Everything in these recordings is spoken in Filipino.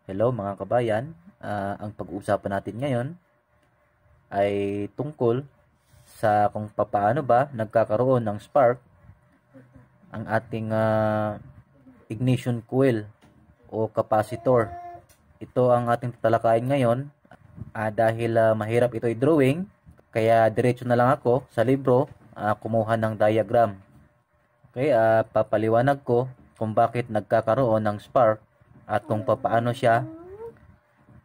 Hello mga kabayan, ang pag-uusapan natin ngayon ay tungkol sa kung papaano ba nagkakaroon ng spark ang ating ignition coil o capacitor. Ito ang ating tatalakayin ngayon dahil mahirap ito i-drawing, kaya diretso na lang ako sa libro kumuha ng diagram. Okay, papaliwanag ko kung bakit nagkakaroon ng spark at kung papaano siya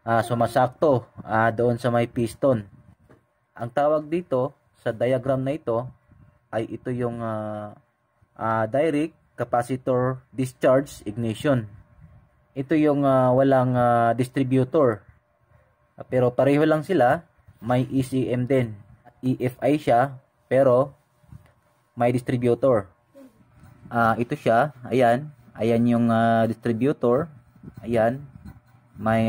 sumasakto doon sa may piston. Ang tawag dito sa diagram na ito ay ito yung direct capacitor discharge ignition. Ito yung walang distributor. Pero pareho lang sila, may ECM din. EFI siya, pero may distributor. Ito siya, ayan. Ayan yung distributor. Ayan. May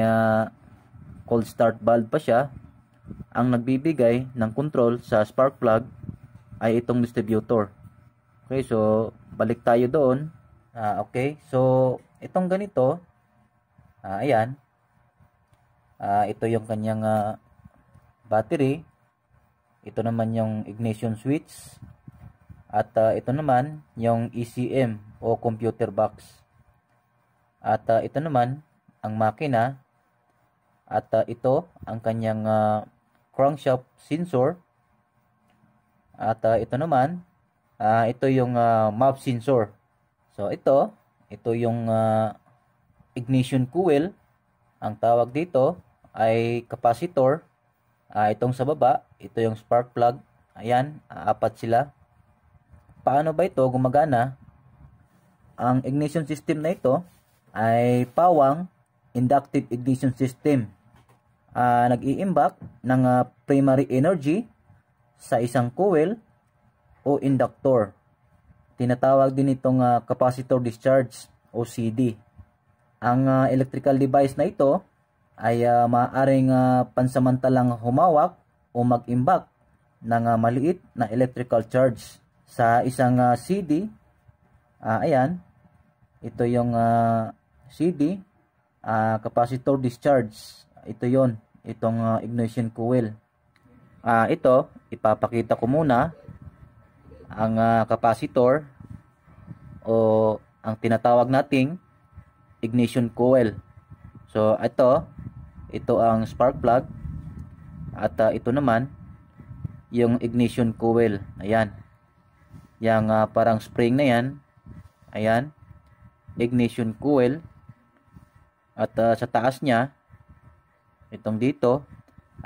cold start valve pa siya. Ang nagbibigay ng control sa spark plug ay itong distributor. Okay, so balik tayo doon. Okay, so itong ganito, ayan. Ito yung kanyang battery. Ito naman yung ignition switch. At ito naman yung ECM o computer box. At ito naman ang makina. At ito ang kanyang crankshaft sensor. At ito naman, ito yung map sensor. So ito yung ignition coil. Ang tawag dito ay capacitor. Itong sa baba, ito yung spark plug. Ayan, apat sila. Paano ba ito gumagana? Ang ignition system na ito ay pawang inductive ignition system. Nag-iimbak ng primary energy sa isang coil o inductor. Tinatawag din itong capacitor discharge o CD. Ang electrical device na ito ay maaaring pansamantalang humawak o mag-imbak ng maliit na electrical charge sa isang CD. Ayan, ito yung CD, capacitor discharge. Ito yon, itong ignition coil. Ito, ipapakita ko muna ang capacitor o ang tinatawag nating ignition coil. So ito ang spark plug at ito naman yung ignition coil. Ayan. Yang parang spring na yan. Ayan. Ignition coil. At sa taas niya, itong dito,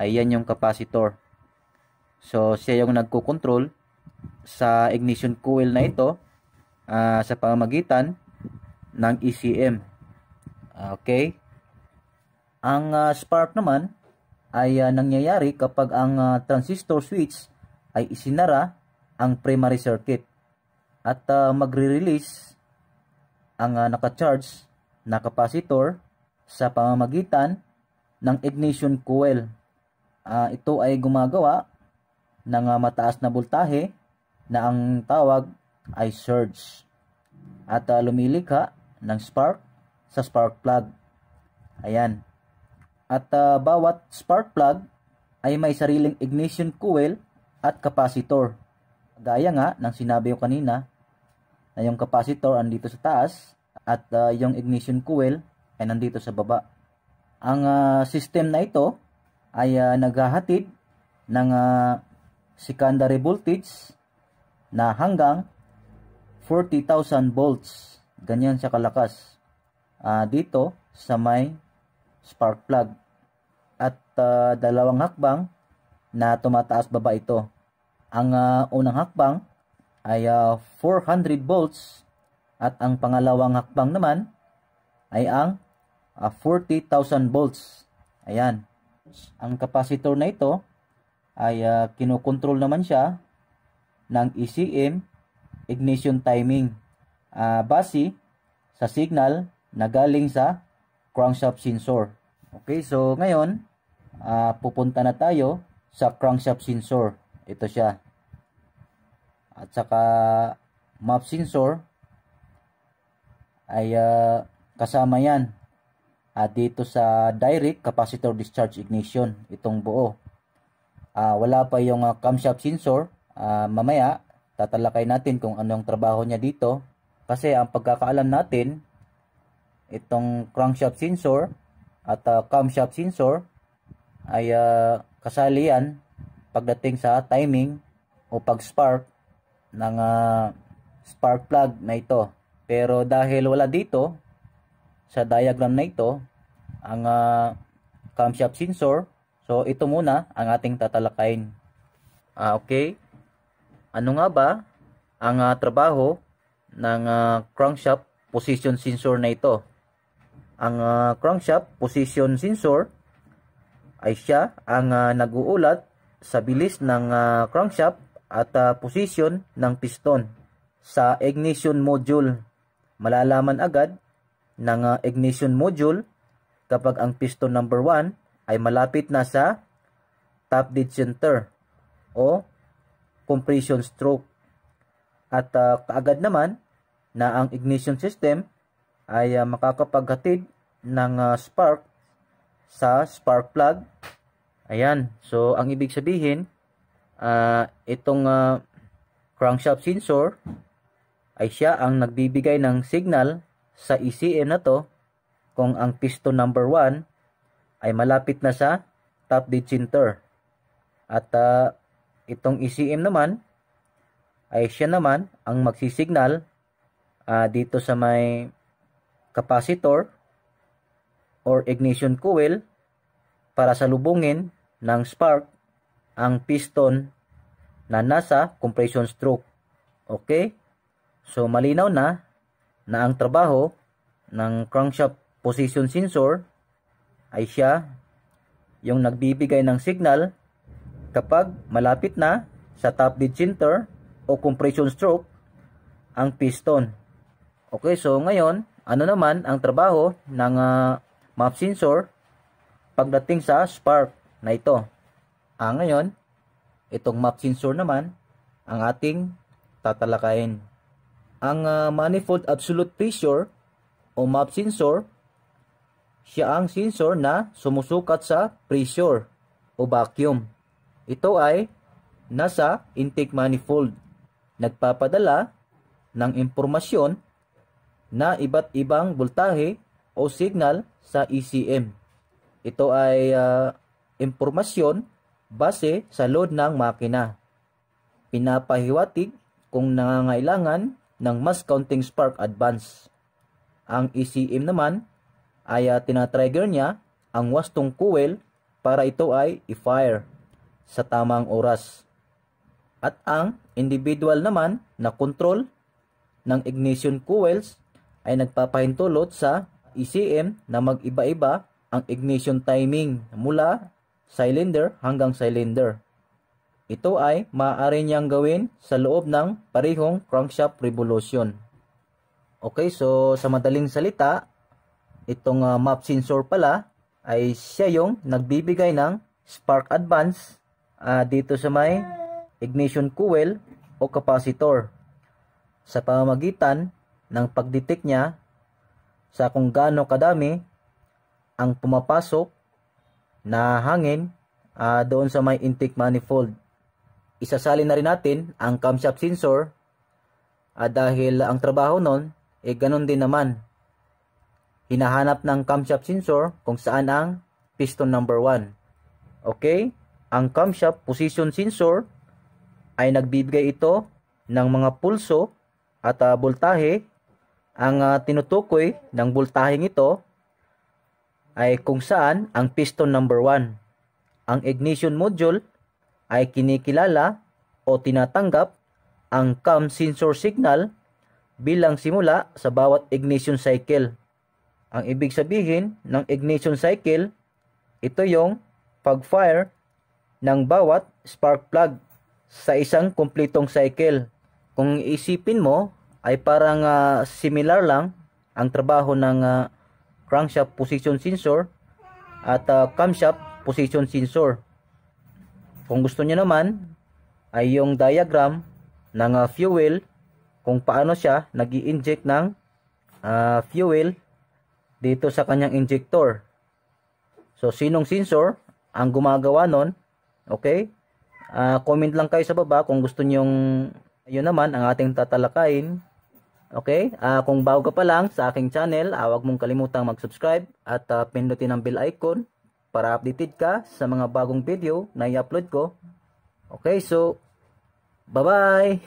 ayan yung capacitor. So siya yung nagko-control sa ignition coil na ito sa pamamagitan ng ECM. Okay. Ang spark naman ay nangyayari kapag ang transistor switch ay isinara ang primary circuit at magre-release ang naka-charge na capacitor sa pamamagitan ng ignition coil. Ito ay gumagawa ng mataas na voltahe na ang tawag ay surge at lumilikha ng spark sa spark plug. Ayan. At bawat spark plug ay may sariling ignition coil at capacitor. Gaya nga ng sinabi ko kanina na yung capacitor andito sa taas at yung ignition coil ay nandito sa baba. Ang system na ito ay naghahatid ng secondary voltage na hanggang 40,000 volts. Ganyan siya kalakas. Dito sa may spark plug. At dalawang hakbang na tumataas baba ito. Ang unang hakbang ay 400 volts at ang pangalawang hakbang naman ay ang 40,000 volts. Ayan. Ang capacitor na ito ay kinokontrol naman siya ng ECM ignition timing base sa signal na galing sa crankshaft sensor. Okay, so ngayon pupunta na tayo sa crankshaft sensor. Ito siya. At saka map sensor ay kasama yan. dito sa direct capacitor discharge ignition, itong buo. Wala pa yung camshaft sensor. Mamaya tatalakay natin kung anong trabaho niya dito, kasi ang pagkakaalam natin, itong crankshaft sensor at camshaft sensor ay kasali yan pagdating sa timing o pag-spark ng spark plug na ito. Pero dahil wala dito sa diagram na ito ang camshaft sensor, so ito muna ang ating tatalakayin. Okay, ano nga ba ang trabaho ng crankshaft position sensor na ito? Ang crankshaft position sensor ay siya ang nag-uulat sa bilis ng crankshaft at position ng piston sa ignition module. Malalaman agad ng ignition module kapag ang piston number 1 ay malapit na sa top dead center o compression stroke. At kaagad naman na ang ignition system ay makakapaghatid ng spark sa spark plug. Ayan, so ang ibig sabihin, itong crankshaft sensor ay siya ang nagbibigay ng signal sa ECM na to kung ang piston number 1 ay malapit na sa top dead center. At itong ECM naman ay siya naman ang magsisignal dito sa may capacitor or ignition coil para salubungin ng spark ang piston na nasa compression stroke. Okay? So malinaw na ang trabaho ng crankshaft position sensor ay siya yung nagbibigay ng signal kapag malapit na sa top dead center o compression stroke ang piston. Okay, so ngayon, ano naman ang trabaho ng MAP sensor pagdating sa spark na ito? Ngayon, itong MAP sensor naman ang ating tatalakayin. Ang manifold absolute pressure o MAP sensor, siya ang sensor na sumusukat sa pressure o vacuum. Ito ay nasa intake manifold. Nagpapadala ng impormasyon na iba't ibang voltahe o signal sa ECM. Ito ay impormasyon base sa load ng makina. Pinapahiwatig kung nangangailangan ng mass counting spark advance. Ang ECM naman ay tinatrigger niya ang wastong coil para ito ay i-fire sa tamang oras. At ang individual naman na control ng ignition coils ay nagpapahintulot sa ECM na mag-iba-iba ang ignition timing mula cylinder hanggang cylinder. Ito ay maaari niyang gawin sa loob ng parehong crankshaft revolution. Okay, so sa madaling salita, itong MAP sensor pala ay siya yung nagbibigay ng spark advance dito sa may ignition coil o capacitor sa pamamagitan ng pagdetect niya sa kung gaano kadami ang pumapasok na hangin doon sa may intake manifold. Isasali na rin natin ang camshaft sensor dahil ang trabaho nun ganun din naman. Hinahanap ng camshaft sensor kung saan ang piston number 1. Okay? Ang camshaft position sensor ay nagbibigay ito ng mga pulso at voltahe. Ang tinutukoy ng voltaheng ito ay kung saan ang piston number 1. Ang ignition module ay kinikilala o tinatanggap ang cam sensor signal bilang simula sa bawat ignition cycle. Ang ibig sabihin ng ignition cycle, ito yung pag-fire ng bawat spark plug sa isang kumpletong cycle. Kung isipin mo, ay parang similar lang ang trabaho ng crankshaft position sensor at camshaft position sensor. Kung gusto niyo naman, ay yung diagram ng fuel, kung paano siya nag-i-inject ng fuel dito sa kanyang injector. So, sinong sensor ang gumagawa nun? Okay? Comment lang kayo sa baba kung gusto nyong yun naman ang ating tatalakayin. Okay? Kung bago ka pa lang sa aking channel, huwag mong kalimutang mag-subscribe at pindutin ang bell icon para updated ka sa mga bagong video na i-upload ko. Okay, so bye-bye!